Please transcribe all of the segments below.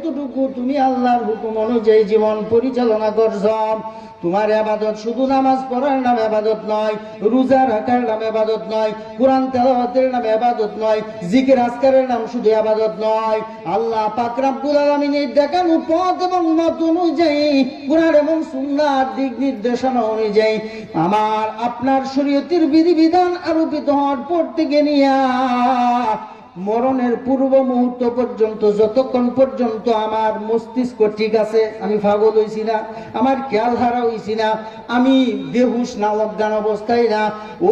কতটুকু তুমি আল্লাহর হুকুম অনুযায়ী জীবন পরিচালনা করছো। তোমার ইবাদত শুধু নামাজ পড়ার নাম ইবাদত নয়, রোজা রাখার নাম ইবাদত নয়, কোরআন তেলাওয়াতের নাম ইবাদত নয়, জিকির আজকারের নাম শুধু ইবাদত নয়। আল্লাহ পাক রব্বুল আলামিনের দেখানো পথ এবং মত অনুযায়ী, কোরআন এবং সুন্নাহর দিক নির্দেশনা অনুযায়ী আমার আপনার শরীয়তের বিধিবিধান আরোপিত হওয়ার পর থেকে নিয়ে মরণের পূর্ব মুহূর্ত পর্যন্ত, যতক্ষণ পর্যন্ত আমার মস্তিষ্ক ঠিক আছে, আমি পাগল হইছি না, আমার খেয়াল হারা হইছি না, আমি বেহুশ না, অজ্ঞান অবস্থায় না,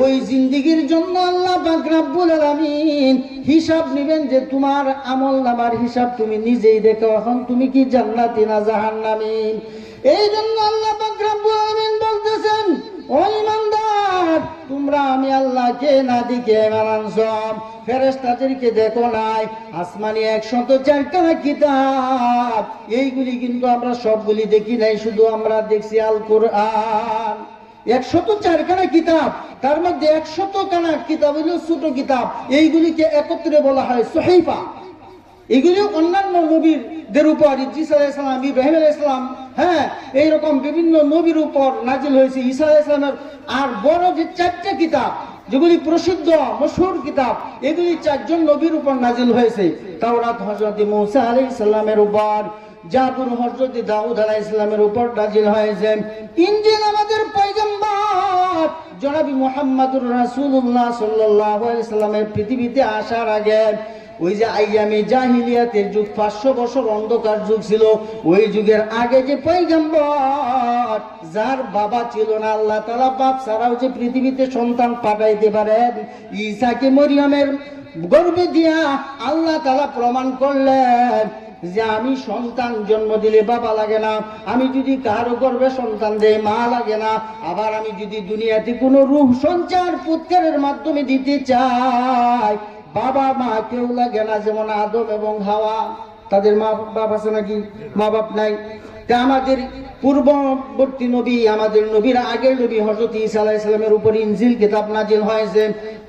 ওই জিন্দেগির জন্য আল্লাহ পাক রব্বুল আলামিন হিসাব নেবেন যে তোমার আমল নামার হিসাব তুমি নিজেই দেখো, এখন তুমি কি জান্নাতি না জাহান্নামী। এই জন্য আল্লাহ পাক রব্বুল আলামিন বলতেছেন, ও ইমানদার, তোমরা আমি আল্লাহকে না দেখে মানছ, ফেরেশতাদেরকে দেখো নাই, আসমানি 104 কিতাব, এইগুলি কিন্তু আমরা সবগুলি দেখি নাই, শুধু আমরা দেখছি আল কোরআন। 104 কিতাব, তার মধ্যে 100 কিতাব হলো ছোট কিতাব, এইগুলিকে একত্রে বলা হয় সহিফা। এগুলি অন্যান্য নবীদের উপর, ইদ্রিস আলাইহিস সালাম, ইব্রাহিম আলাইহিস সালাম, এইরকম বিভিন্ন নবীর উপর নাজিল হয়েছে, ঈসা আলাইহিস সালামের। আর বড় যে 4টা কিতাব, যেগুলি প্রসিদ্ধ মশহুর কিতাব, এগুলি 4জন নবীর উপর নাজিল হয়েছে। তাওরাত হযরত মূসা আলাইহিস সালামের উপর, জাবুর হযরত দাউদ আলাইহিস সালামের উপর নাজিল হয়েছে। ইনজিল আমাদের পয়গম্বর জনাবি মুহাম্মদুর রাসূলুল্লাহ সাল্লাল্লাহু আলাইহি সাল্লামের পৃথিবীতে আসার আগে ওই যে আইয়ামে জাহিলিয়াতের যুগ, 500 বছর অন্ধকার যুগ ছিল, ওই যুগের আগে যে পয়গম্বর, যার বাবা ছিল না, আল্লাহ তাআলা বাপ ছাড়াও যে পৃথিবীতে সন্তান পাঠাইতে পারেন, ঈসাকে মরিয়মের গর্ভে দিয়া আল্লাহ তাআলা প্রমাণ করলেন যে আমি সন্তান জন্ম দিলে বাবা লাগে না, আমি যদি কারো গর্ভে সন্তান দেই মা লাগে না, আবার আমি যদি দুনিয়াতে কোনো রূহ সঞ্চার পুত্রের মাধ্যমে দিতে চাই, বাবা মা কেউ লাগে না। যেমন আদম এবং হাওয়া, তাদের মা বাপ আছে নাকি? মা বাপ নাই। তা আমাদের পূর্ববর্তী নবী, আমাদের নবীর আগের নবী হযরত ঈসা আলাইহিস সালামের উপর ইনজিল কিতাব নাজিল হয়েছে।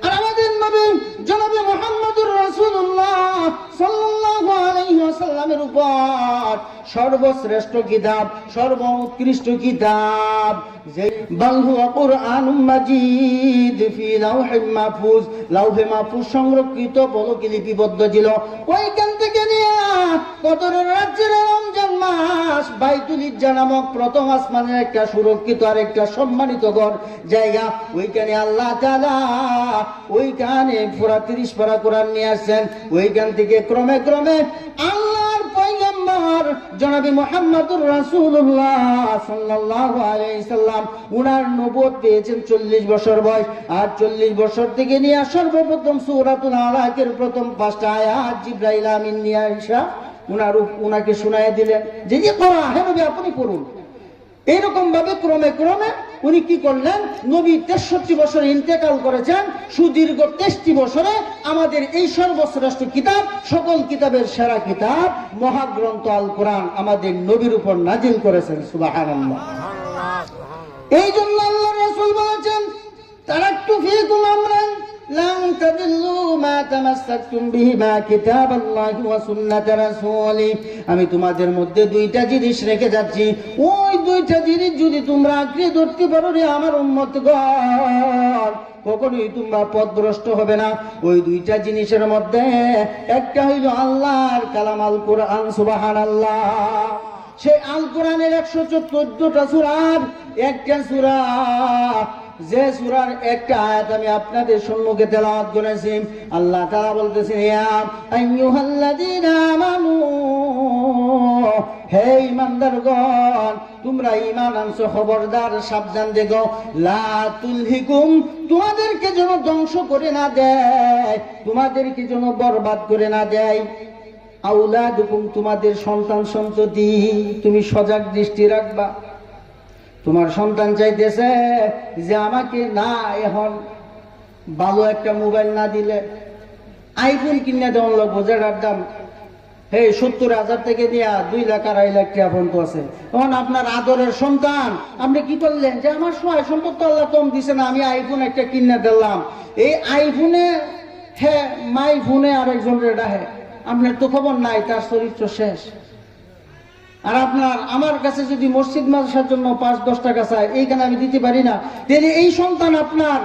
আর আমাদের নবী জনাবে মুহাম্মদুর রাসূলুল্লাহ সাল্লাল্লাহু আলাইহি ওয়াসাল্লামের উপর সর্বশ্রেষ্ঠ কিতাব, সর্বোৎকৃষ্ট কিতাব, যে বাল হুয়া কুরআনুম মাজিদ ফি লাওহিম মাহফুজ, লাওহে মাহফুজ সংরক্ষিত বলকে লিপিবদ্ধ ছিল। ওইখান থেকে নিয়ে কদরের রাজ্যের রমজান মাস, বাইতুল ইজ্জা নামক প্রথম আসমানের একটা সুরক্ষিত আর একটা সম্মানিত ঘর জায়গা, ওইখানে আল্লাহ তাআলা ওইখানে পুরা 30 পারা কোরআন নিয়ে আসছেন। ওইখান থেকে ক্রমে ক্রমে আল্লাহর পয়গম্বর জনাবে মুহাম্মদুর রাসূলুল্লাহ সাল্লাল্লাহু আলাইহি সাল্লাম উনার নবুয়ত পেয়েছেন 40 বছর বয়স। আর 40 বছর থেকে নিয়ে সর্বপ্রথম সূরাতুল আলাকের প্রথম 5টা আয়াত জিবরাইল আমিন নিয়ে আয়েশা উনাকে শোনায় দিলেন যে পড়া, হে নবী আপনি পড়ুন। এইরকম ভাবে ক্রমে ক্রমে উনি কি করলেন, নবী 63 বছরে ইন্তেকাল করেছেন। সুদীর্ঘ 63 বছরে আমাদের এই সর্বশ্রেষ্ঠ কিতাব, সকল কিতাবের সেরা কিতাব, মহাগ্রন্থ আল কোরআন আমাদের নবীর উপর নাজিল করেছেন। সুবহানাল্লাহ। এই জন্য আল্লাহ রাসূল বলেছেন, তারাকতু ফীকুম আমরান লান তাদিল্লু মা তামাসসাকতুম বিহিমা কিতাবাল্লাহি ওয়া সুন্নাত রাসূলি। আমি তোমাদের মধ্যে 2টা জিনিস রেখে যাচ্ছি, ওই 2টা জিনিস যদি তোমরা আঁকড়ে ধরতে পারো রে আমার উম্মতগণ, কখনোই তোমরা পথভ্রষ্ট হবে না। ওই 2টা জিনিসের মধ্যে একটা হইল আল্লাহর কালাম আল কোরআন। সুবহানাল্লাহ। সেই আল কোরআনের 114টা সূরার একটা সূরা, যে সূরার একটা আয়াত আমি আপনাদের সম্মুখে তেলাওয়াত করেছি। আল্লাহ তাআলা বলতেছেন, ইয়া আইয়ুহাল্লাযীনা আমানু, হে ঈমানদারগণ, তোমরা ঈমান আনছো, খবরদার সাবধান দেখো, লা তুলহিকুম, তোমাদেরকে যেন ধ্বংস করে না দেয়, তোমাদেরকে যেন বরবাদ করে না দেয়, আওলাদুকুম, তোমাদের সন্তান সন্ততি, তুমি সজাগ দৃষ্টি রাখবা। তোমার সন্তান চাইতেছে যে আমাকে না এখন ভালো একটা মোবাইল না দিলে আইফোন কিনে দেওয়ার লাগবো, যেটার দাম 70,000 থেকে নিয়ে 2 লাখ 2.5 লাখ টাকা পর্যন্ত আছে। তখন আপনার আদরের সন্তান আপনি কি করলেন, যে আমার সহায় সম্পদ তো আল্লাহ কম দিছে না, আমি আইফোন একটা কিনে দিলাম। এই আইফোনে মাই ফোনে আরেকজন রেডা আপনার তো খবর নাই, তার চরিত্র শেষ। আর আপনার আমার কাছে যদি মসজিদ মাদ্রাসার জন্য 5-10 টাকা চায়, এইখানে আমি দিতে পারি না, তাহলে এই সন্তান আপনার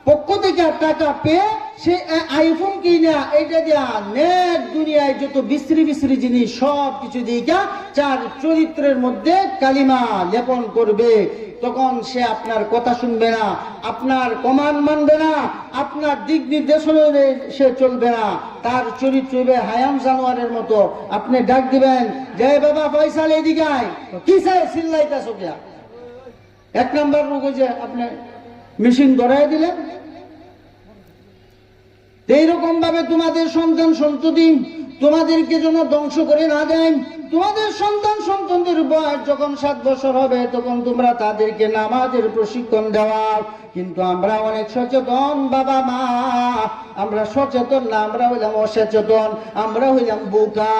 পক্ষ থেকে টাকা পেয়ে সে আইফোন কিনা এটা দিয়া নেট দুনিয়ায় যত বিশ্রী বিশ্রী জিনিস সব কিছু দিয়া চার চরিত্রের মধ্যে কালিমা লেপন করবে। তখন সে আপনার কথা শুনবে না, আপনার কমান্ড মানবে না, আপনার দিক নির্দেশনা সে চলবে না, তার চরিত্র হবে হায়াম জানোয়ারের মতো। আপনি ডাক দিবেন, যে বাবা ফয়সাল এদিকে আয়, কিসে চিল্লাইতাছো কিয়া? 1 নম্বর রোগ যে আপনি মেশিন ধরাই দিলেন। এইরকম ভাবে তোমাদের সন্তান সন্ততি তোমাদেরকে যেন ধ্বংস করে না দেয়। তোমাদের সন্তান সন্তানদের বয়স যখন 7 বছর হবে তখন তোমরা তাদেরকে নামাজের প্রশিক্ষণ দেওয়া। কিন্তু আমরা অনেক সচেতন বাবা মা, আমরা সচেতন না, আমরা হইলাম অসচেতন, আমরা হইলাম বোকা।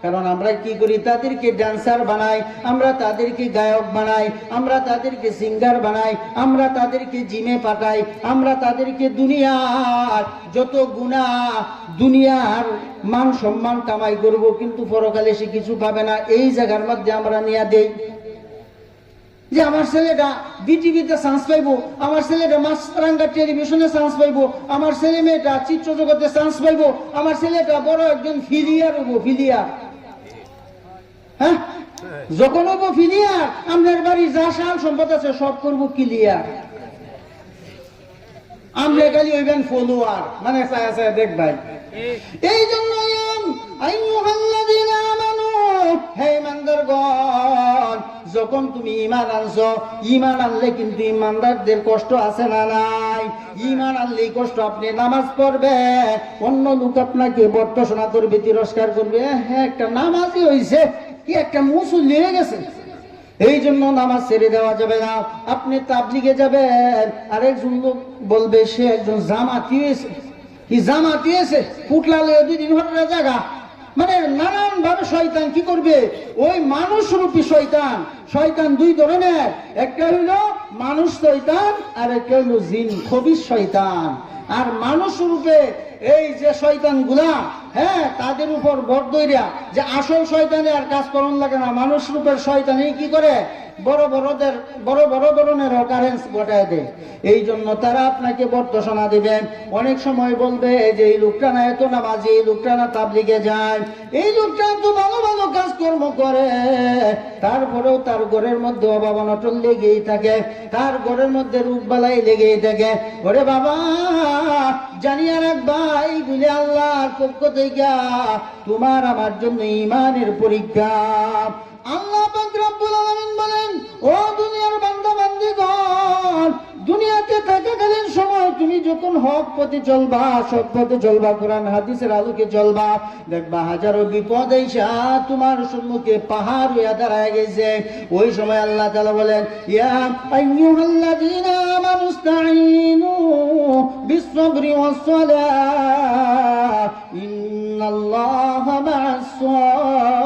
কারণ আমরা কি করি, তাদেরকে ড্যান্সার বানাই, আমরা তাদেরকে গায়ক বানাই, আমরা তাদেরকে সিঙ্গার বানাই, আমরা তাদেরকে জিমে পাঠাই, আমরা তাদেরকে দুনিয়ার যত গুনাহ, দুনিয়ার মান সম্মান কামাই করব, কিন্তু পরকালে সে কিছু পাবে না। এই জায়গার মধ্যে আমরা নিয়ে দেই যে আমার ছেলেটা বিটিভিতে চান্স পাইবো, আমার ছেলেটা মাছরাঙ্গা টেলিভিশনে চান্স পাইবো, আমার ছেলে মেয়েটা চিত্র জগতে চান্স পাইবো, আমার ছেলেটা বড় একজন ফিলিয়ার হবো। ফিলিয়ার, হ্যাঁ, যখন হবো ফিলিয়ার, আপনার বাড়ি যা শাল সম্পদ আছে সব করবো ক্লিয়ার। আমরা খালি হইবেন ফলোয়ার, মানে দেখবেন। এই জন্য হে ইমানদারগণ, যখন তুমি ঈমান আনছো, ঈমান আনলে কিন্তু ঈমানদারদের কষ্ট আছে না নাই? ঈমান আনলেই কষ্ট। আপনি নামাজ পড়বে, অন্য লোক আপনাকে বর্তসনা করবে, তিরস্কার করবে, হ্যাঁ একটা নামাজই হইছে, কি একটা মুসল্লি হয়ে গেছে। এই জন্য নামাজ ছেড়ে দেওয়া যাবে না। আপনি তাবলিগে যাবেন, আরেকজন লোক বলবে সে একজন জামাতি হয়েছে, কি জামাতি হয়েছে, ফুটলালে 2 দিন ঘটনা জায়গা। মানে নানান ভাবে শয়তান কি করবে, ওই মানুষ রূপী শয়তান। শয়তান 2 ধরনের, একটা হইল মানুষ শয়তান, আর একটা হইল জিন খবিশ শয়তান। আর মানুষ রূপে এই যে শয়তান গুলা, হ্যাঁ, তাদের উপর বর দইরা যে আসল শয়তানে আর কাজ করন লাগে না, মানুষ রূপের শয়তানি কি করে, বড় বড় ধরনের অকারেন্স ঘটায় দেয়। এই জন্য তারা আপনাকে বর্তসনা দিবেন। অনেক সময় বলবে যে এই লোকটা না এত নামাজি, এই লোকটা না তাবলিগে যায়, এই লোকটা তো ভালো ভালো কাজকর্ম করে, তারপরেও তার ঘরের মধ্যে অভাব অনটন লেগেই থাকে, তার ঘরের মধ্যে রোগবালাই লেগেই থাকে। ওরে বাবা, জানিয়ে রাখবা, এইগুলি আল্লাহর পক্ষ থেকে তোমার আমার জন্য ঈমানের পরীক্ষা। আল্লাহ পাক রব্বুল আলামিন বলেন, ও দুনিয়ার বান্দা বান্দীগণ, দুনিয়াতে থাকাকালীন সময় তুমি যখন হক পথে চলবা, সৎ পথে চলবা, কোরআন হাদিসের আলোকে চলবা, দেখবা হাজারো বিপদ আইসা তোমার সম্মুখে পাহাড় হইয়া দাঁড়ায় গেছে। ওই সময় আল্লাহ তাআলা বলেন, ইয়া আইয়ুহাল্লাযীনা আমানুস্তাঈনু বিস-সাবরি ওয়াস-সালাহ ইন্নাল্লাহা মা'আস-সাবিরিন।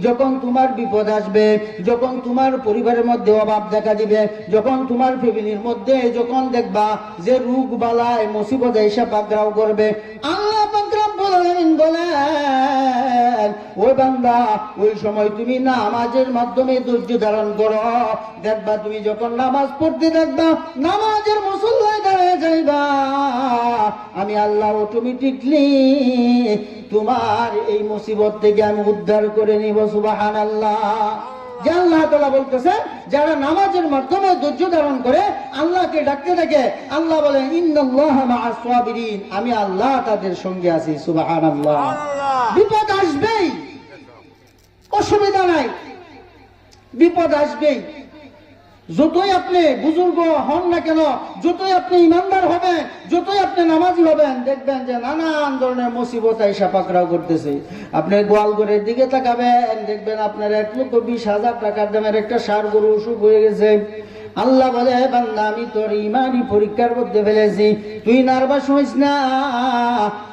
যখন তোমার বিপদ আসবে, যখন তোমার পরিবারের মধ্যে অভাব দেখা দিবে, যখন তোমার ফ্যামিলির মধ্যে যখন দেখবা যে রোগ বালায় মুসিবত এসে পাকড়াও করবে, আল্লাহ পাক রব্বুল আলামিন বলেন, ওই বান্দা ওই সময় তুমি নামাজের মাধ্যমে ধৈর্য ধারণ করো। দেখবা তুমি যখন নামাজ পড়তে দেখবা, নামাজের মুসল্লায় দাঁড়িয়ে যাইবা, আমি আল্লাহ অটোমেটিকলি তোমার এই মুসিবত থেকে আমি উদ্ধার করে নিব। সুবহানাল্লাহ। যে আল্লাহ তাআলা বলতেছেন, যারা নামাজের মাধ্যমে ধৈর্য ধারণ করে আল্লাহকে ডাকতে থাকে, আল্লাহ বলেন ইন্নাল্লাহা মা'আস-সাবিরিন, আমি আল্লাহ তাদের সঙ্গে আছি। সুবহানাল্লাহ। বিপদ আসবেই, অসুবিধা নাই, বিপদ আসবেই। যতই আপনি বুজুর্গ হন না কেন, যতই আপনি ইমানদার হবেন, যতই আপনি নামাজি হবেন, দেখবেন যে নানান ধরনের মুসিবত আইসা পাকড়াও করতেছে। আপনি গোয়ালঘরের দিকে তাকাবেন, দেখবেন আপনার 1,20,000 টাকার দামের একটা ষাঁড় গরু অসুখ হয়ে গেছে। আল্লাহ বলে, বান্দা আমি তোর ইমানি পরীক্ষার মধ্যে ফেলেছি, তুই নার্ভাস হইস না,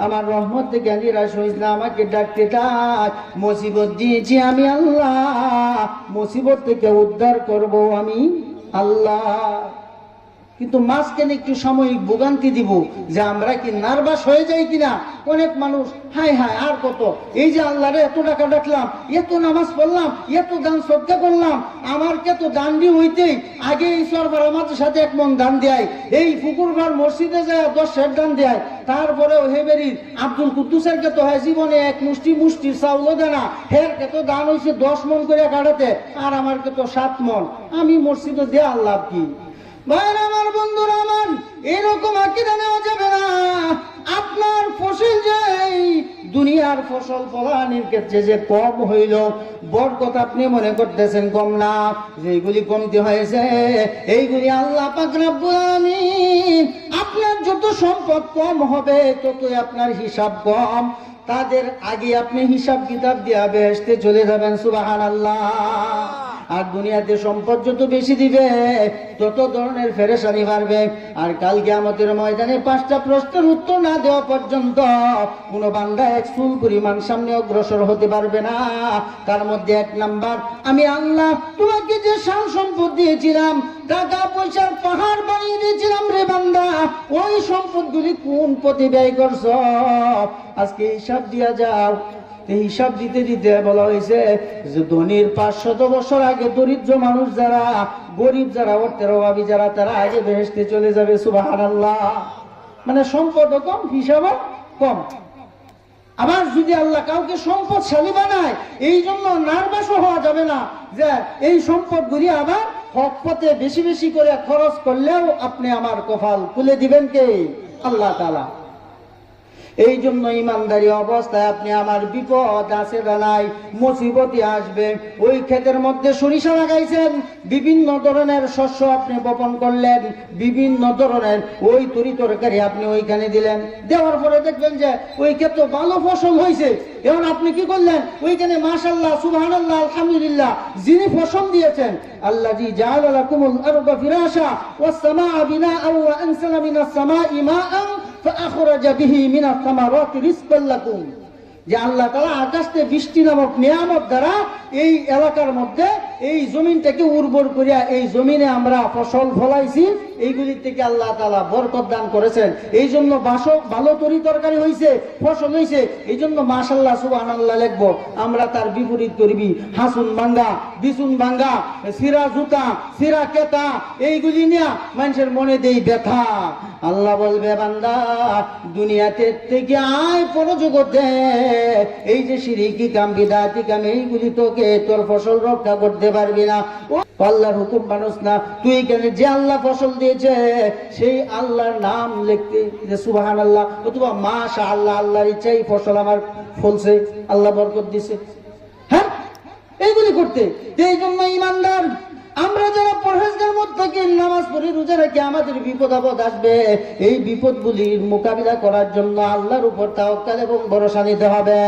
আমার রহমত থেকে নিরাশ হইস না, আমাকে ডাকতে থাক। মুসিবত দিয়েছি আমি আল্লাহ, মুসিবত থেকে উদ্ধার করব আমি আল্লাহ। কিন্তু মাঝখানে একটু সাময়িক ভোগান্তি দিব, যে আমরা কি নার্ভাস হয়ে যাই কিনা। অনেক মানুষ হায় হায় আর কত, এই যে আল্লাহরে এত টাকা ডাকলাম, এত নামাজ পড়লাম, এত দান সদকা করলাম, আমার কে তো দান দিয়ে হইতেই আগে এই সরকার আমাদের সাথে এক মন দান দেয়, এই পুকুরবার মসজিদে যায় 10 সের দান দেয়, তারপরে হেবেরির আব্দুল কুদ্দুসের কে তো হয় জীবনে এক মুষ্টি চাউল দেনা, হের কে তো দান হয়েছে 10 মন করে কাটাতে, আর আমার কে তো 7 মন, আমি মসজিদে দেয়া আল্লাহ কি। ভাইরা আমার, বন্ধুরা আমার, এরকম আকীদা নেওয়া যাবে না। আপনার ফসল যে দুনিয়ার ফসল ফলানির ক্ষেত্রে যে কম হইল, বরকত আপনি মনে করতেছেন কম না, যেগুলি কমতি হয়েছে এইগুলি আল্লাহ পাক রব্বুল আলামিন, আপনার যত সম্পদ কম হবে ততই আপনার হিসাব কম, তাদের আগে আপনি হিসাব কিতাব দিয়া বেহেশতে চলে যাবেন। সুবহানাল্লাহ। আর দুনিয়াতে সম্পদ যত বেশি দিবে তত ধরনের ফেরেশানি বাড়বে। আর কাল কিয়ামতের ময়দানে 5টা প্রশ্নের উত্তর না দেওয়া পর্যন্ত কোনো বান্দা এক চুল পরিমাণ সামনে অগ্রসর হতে পারবে না। তার মধ্যে 1 নাম্বার, আমি আল্লাহ তোমাকে যে শান সম্পদ দিয়েছিলাম, টাকা পয়সার পাহাড় বানিয়ে দিয়েছিলাম রে বান্দা, ওই সম্পদগুলি কোন পথে ব্যয় করছ, আজকে হিসাব দিয়া যাও। হিসাব দিতে দিতে বলা হয়েছে যে ধনীর 500 বছর আগে দরিদ্র মানুষ যারা, গরিব যারা, অর্থের অভাবী যারা, তারা আগে বেহেশতে চলে যাবে। সুবহানাল্লাহ। মানে সম্পদ কম, হিসাবও কম। আবার যদি আল্লাহ কাউকে সম্পদশালী বানায়, এই জন্য নার্ভাস হওয়া যাবে না যে এই সম্পদগুলি আবার হক পথে বেশি বেশি করে খরচ করলেও আপনি আমার কপাল খুলে দিবেন কে? আল্লাহ তাআলা। এই জন্য ইমানদারি অবস্থায় আপনি আমার বিপদ আছে না নাই, মুসিবতই আসবে। ওই ক্ষেতের মধ্যে সরিষা লাগাইছেন, বিভিন্ন ধরনের শস্য আপনি বপন করলেন, বিভিন্ন ধরনের ওই তরি তরকারি আপনি ওইখানে দিলেন, দেওয়ার পরে দেখবেন যে ওই ক্ষেত ভালো ফসল হয়েছে। এখন আপনি কি করলেন? ওইখানে মাশাআল্লাহ, সুবহানাল্লাহ, আলহামদুলিল্লাহ, যিনি ফসল দিয়েছেন, আল্লাযী জাআলা লাকুমুল আরদা ফিরাশা ওয়াস সামাআ বিনাআন ওয়া আনসালা মিনাস সামাই মাআন ফাআখরাজা বিহি মিনাস সামারাতি রিজকাল লাকুম, যে আল্লাহ তাআলা আকাশ থেকে বৃষ্টি নামক নিয়ামত দ্বারা এই এলাকার মধ্যে এই জমিনটাকে উর্বর করিয়া এই জমিনে আমরা ফসল ফলাইছি, এইগুলির থেকে আল্লাহ তাআলা বরকত দান করেছেন। এই জন্য ভালো তরি তরকারি হয়েছে, ফসল হয়েছে, এই জন্য মাশাআল্লাহ, সুবহানাল্লাহ লিখবো। আমরা তার বিপরীত করবি হাসুন ভাঙ্গা, বিসুন ভাঙ্গা, সিরা জুতা, সিরা কেতা, এইগুলি নিয়ে মানুষের মনে দেই ব্যথা। আল্লাহ বলবে, বান্দা দুনিয়াতে থেকে আয় পরজগতে, এই যে শিরকি কাম, বিদআতি কাম, এইগুলি তোকে তোর ফসল রক্ষা করতে পারবি না। আল্লাহর হুকুম মানুষ না, তুই এখানে যে আল্লাহ ফসল দিয়েছে সেই আল্লাহর নাম লিখতে, যে সুবহানাল্লাহ অথবা মাশাআল্লাহ, আল্লাহর ইচ্ছাই ফসল আমার ফলছে, আল্লাহ বরকত দিছে। হ্যাঁ, এইগুলি করতে। এই জন্য ইমানদার আমরা যারা পরহেজগার মুত্তাকি, নামাজ পড়ি, রোজা রাখি, আমাদের বিপদ আপদ আসবে, এই বিপদগুলির মোকাবিলা করার জন্য আল্লাহর উপর তাওয়াক্কুল এবং ভরসা নিতে হবে।